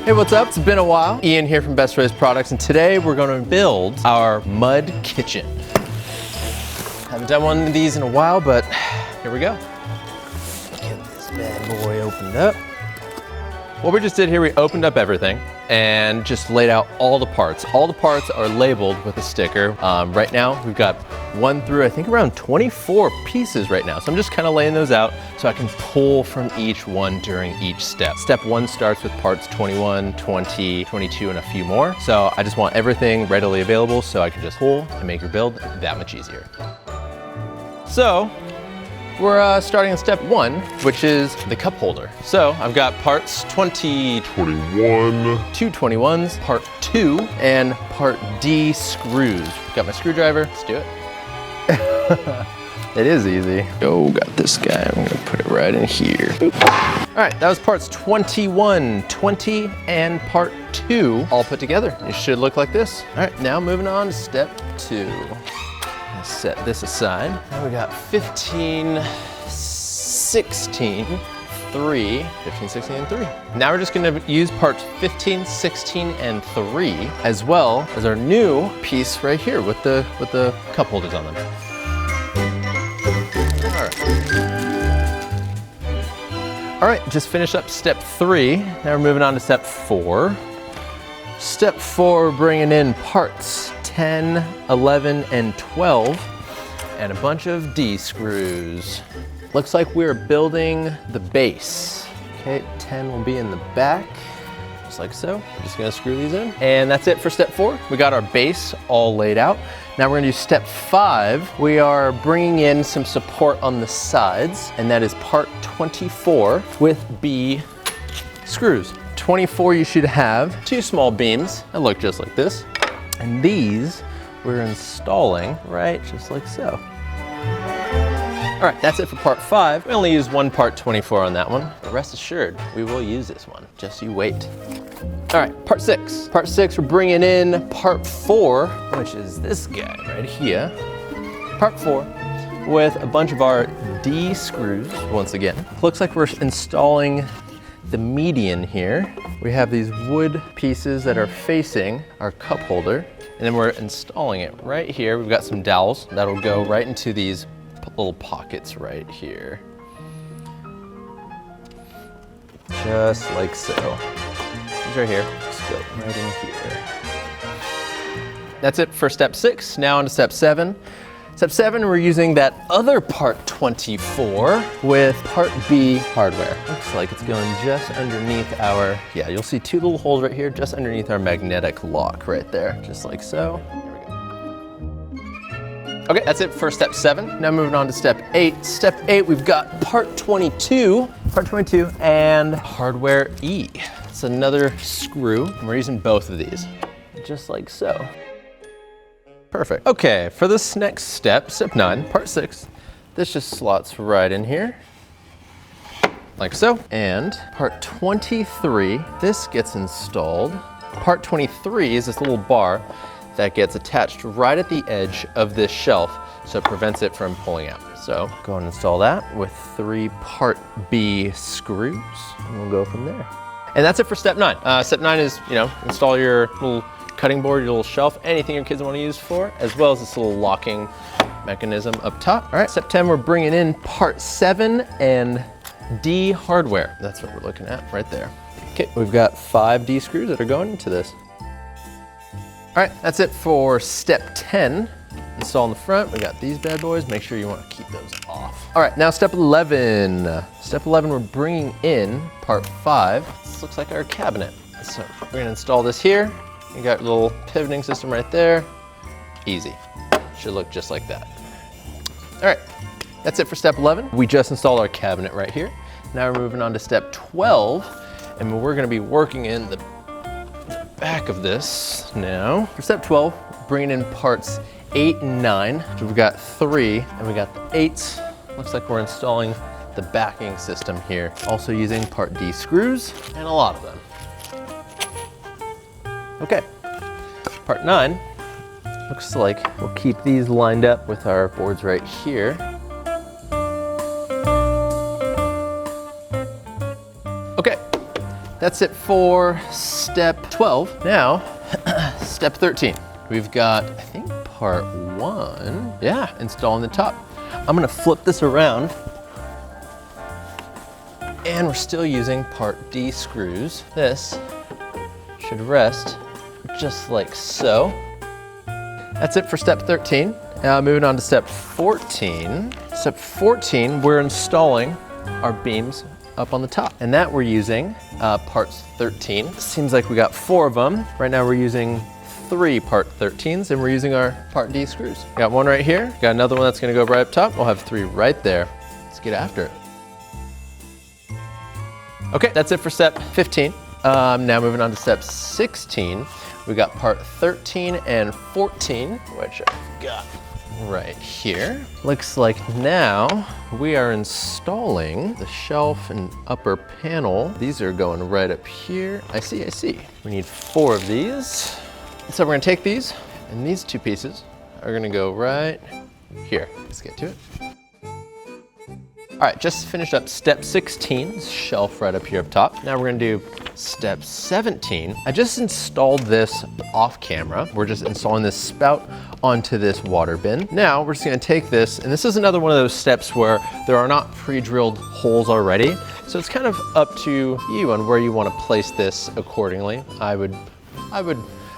Hey, what's up? It's been a while. Ian here from Best Ways Products, and today we're going to build our mud kitchen. Haven't done one of these in a while, but here we go. Get this bad boy opened up. What we just did here, we opened up everything and just laid out all the parts. All the parts are labeled with a sticker. Right now, we've got 1 through, I think, around 24 pieces right now. So I'm just kind of laying those out so I can pull from each one during each step. Step 1 starts with parts 21, 20, 22, and a few more. So I just want everything readily available so I can just pull and make your build that much easier. So we're starting in step 1, which is the cup holder. So I've got parts 20, 21, 2 21s, part 2, and part D screws. Got my screwdriver, let's do it. It is easy. Oh, got this guy. I'm gonna put it right in here. Oop. All right, that was parts 21, 20, and part 2 all put together. It should look like this. All right, now moving on to step 2. Set this aside. Now we got 15, 16, 3, 15, 16, and 3. Now we're just gonna use parts 15, 16, and 3, as well as our new piece right here with the cup holders on them. All right, just finished up step 3. Now we're moving on to step 4. Step 4, we're bringing in parts 10, 11, and 12, and a bunch of D screws. Looks like we're building the base. Okay, 10 will be in the back, just like so. I'm just gonna screw these in. And that's it for step 4. We got our base all laid out. Now we're gonna do step 5. We are bringing in some support on the sides, and that is part 24 with B screws. 24, you should have 2 small beams that look just like this. And these we're installing right just like so. All right, that's it for part 5. We only used 1 part 24 on that one. But rest assured, we will use this one. Just you wait. All right, part 6. Part 6, we're bringing in part 4, which is this guy right here. Part 4 with a bunch of our D screws once again. Looks like we're installing the median here. We have these wood pieces that are facing our cup holder, and then we're installing it right here. We've got some dowels that'll go right into these little pockets right here. Just like so. These right here, just go right in here. That's it for step 6. Now on to step 7. Step 7, we're using that other part 24 with part B hardware. Looks like it's going just underneath our, yeah, you'll see 2 little holes right here, just underneath our magnetic lock right there, just like so. There we go. Okay, that's it for step 7. Now moving on to step 8. Step 8, we've got part 22 and hardware E. It's another screw, and we're using both of these, just like so. Perfect. Okay, for this next step, step 9, part 6, this just slots right in here, like so. And part 23, this gets installed. Part 23 is this little bar that gets attached right at the edge of this shelf, so it prevents it from pulling out. So go and install that with 3 part B screws, and we'll go from there. And that's it for step 9. Step 9 is, install your little cutting board, your little shelf, anything your kids want to use for, as well as this little locking mechanism up top. All right, step 10, we're bringing in part 7 and D hardware. That's what we're looking at right there. Okay, we've got 5 D screws that are going into this. All right, that's it for step 10. Install in the front, we got these bad boys. Make sure you want to keep those off. All right, now step 11. Step 11, we're bringing in part 5. This looks like our cabinet. So we're gonna install this here. You got a little pivoting system right there. Easy. Should look just like that. All right, that's it for step 11. We just installed our cabinet right here. Now we're moving on to step 12, and we're gonna be working in the back of this now. For step 12, bringing in parts 8 and 9. So we've got 3, and we got the 8. Looks like we're installing the backing system here. Also using part D screws, and a lot of them. Okay, part 9, looks like we'll keep these lined up with our boards right here. Okay, That's it for step 12. Now, step 13. We've got, I think, part 1. Yeah, installing the top. I'm gonna flip this around. And we're still using part D screws. This should rest just like so. That's it for step 13. Now moving on to step 14. Step 14, we're installing our beams up on the top. And that we're using parts 13. Seems like we got 4 of them. Right now we're using 3 part 13s and we're using our part D screws. Got one right here, got another one that's gonna go right up top. We'll have 3 right there. Let's get after it. Okay, that's it for step 15. Now moving on to step 16. We got part 13 and 14, which I've got right here. Looks like now we are installing the shelf and upper panel. These are going right up here. I see. We need 4 of these. So we're gonna take these, and these 2 pieces are gonna go right here. Let's get to it. All right, just finished up step 16, shelf right up here up top. Now we're gonna do step 17. I just installed this off camera. We're just installing this spout onto this water bin. Now we're just gonna take this, and this is another one of those steps where there are not pre-drilled holes already. So it's kind of up to you on where you wanna place this accordingly. I would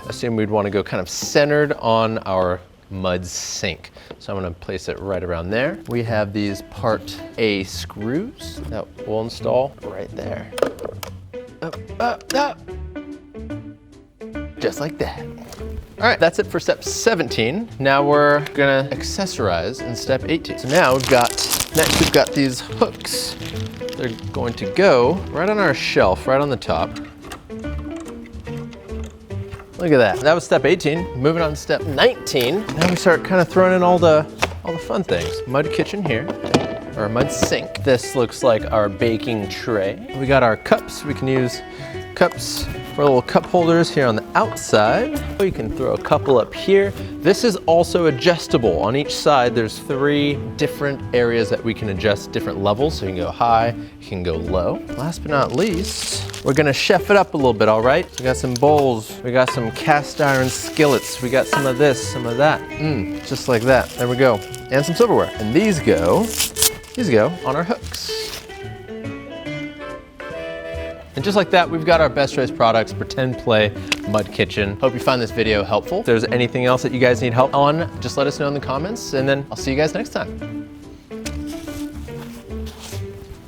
assume we'd wanna go kind of centered on our mud sink. So I'm gonna place it right around there. We have these part A screws that we'll install right there. Up. Just like that. All right, that's it for step 17. Now we're gonna accessorize in step 18. So now next we've got these hooks. They're going to go right on our shelf, right on the top. Look at that. That was step 18. Moving on to step 19. Now we start kind of throwing in all the fun things. Mud kitchen here, or mud sink. This looks like our baking tray. We got our cups. We can use cups for little cup holders here on the outside. We can throw a couple up here. This is also adjustable. On each side, there's 3 different areas that we can adjust different levels. So you can go high, you can go low. Last but not least, we're gonna chef it up a little bit, all right? We got some bowls, we got some cast iron skillets, we got some of this, some of that. Just like that, there we go. And some silverware. And these go on our hooks. And just like that, we've got our Best Choice Products Pretend Play Mud Kitchen. Hope you found this video helpful. If there's anything else that you guys need help on, just let us know in the comments, and then I'll see you guys next time.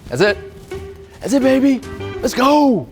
That's it, baby. Let's go.